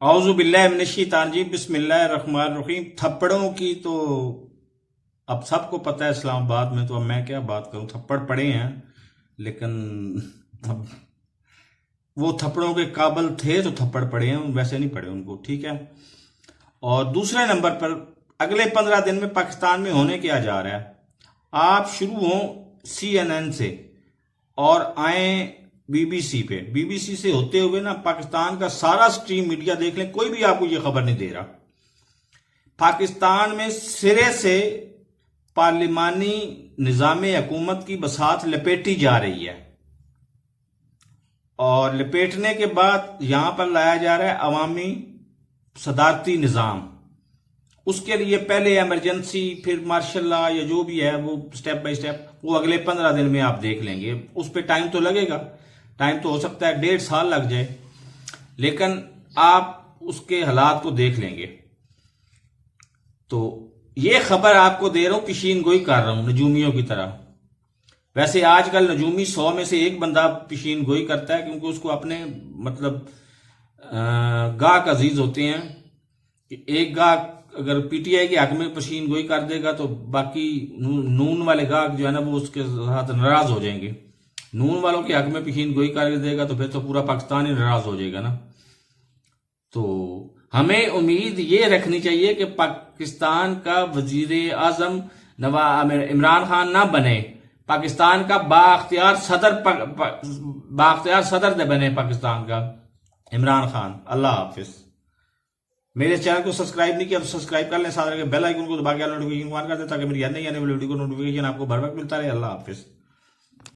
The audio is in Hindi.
औज़ु बिल्लाहि मिनश शैतानिर रजीम बिस्मिल्लाहिर रहमानिर रहीम। थप्पड़ों की तो अब सबको पता है इस्लामाबाद में, तो अब मैं क्या बात करूं। थप्पड़ पड़े हैं, लेकिन अब वो थप्पड़ों के काबिल थे तो थप्पड़ पड़े हैं, वैसे नहीं पड़े उनको, ठीक है। और दूसरे नंबर पर अगले 15 दिन में पाकिस्तान में होने क्या जा रहा है। आप शुरू हो CNN से और आए बीबीसी पे, बीबीसी से होते हुए ना पाकिस्तान का सारा स्ट्रीम मीडिया देख लें, कोई भी आपको ये खबर नहीं दे रहा। पाकिस्तान में सिरे से पार्लिमानी निजाम हुकूमत की बसात लपेटी जा रही है, और लपेटने के बाद यहां पर लाया जा रहा है अवामी सदारती निजाम। उसके लिए पहले इमरजेंसी, फिर मार्शल लॉ या जो भी है वो स्टेप बाय स्टेप, वो अगले 15 दिन में आप देख लेंगे। उस पर टाइम तो लगेगा, टाइम तो हो सकता है 1.5 साल लग जाए, लेकिन आप उसके हालात को देख लेंगे। तो ये खबर आपको दे रहा हूं, पेशीन गोई कर रहा हूं नजूमियों की तरह। वैसे आजकल नजूमी 100 में से एक बंदा पेशीन गोई करता है, क्योंकि उसको अपने मतलब गाहक अजीज होते हैं कि एक गाहक अगर पीटीआई के हक में पेशीन गोई कर देगा तो बाकी नून वाले गाहक जो है ना वो उसके साथ नाराज हो जाएंगे। नून वालों के हक में पेशीन गोई कर देगा तो फिर तो पूरा पाकिस्तान ही नाराज हो जाएगा ना। तो हमें उम्मीद ये रखनी चाहिए कि पाकिस्तान का वजीर आजम इमरान खान ना बने, पाकिस्तान का बाख्तियार सदर बने पाकिस्तान का इमरान खान। अल्लाह हाफिज। मेरे चैनल को सब्सक्राइब नहीं किया तो सब्सक्राइब कर लें, साथ बेल आइकन को दबा के नोटिफिकेशन ऑन कर दें, ताकि मेरी नई आने वाली वीडियो को नोटिफिकेशन आपको बर वक्त मिलता रहे। अल्लाह हाफिज।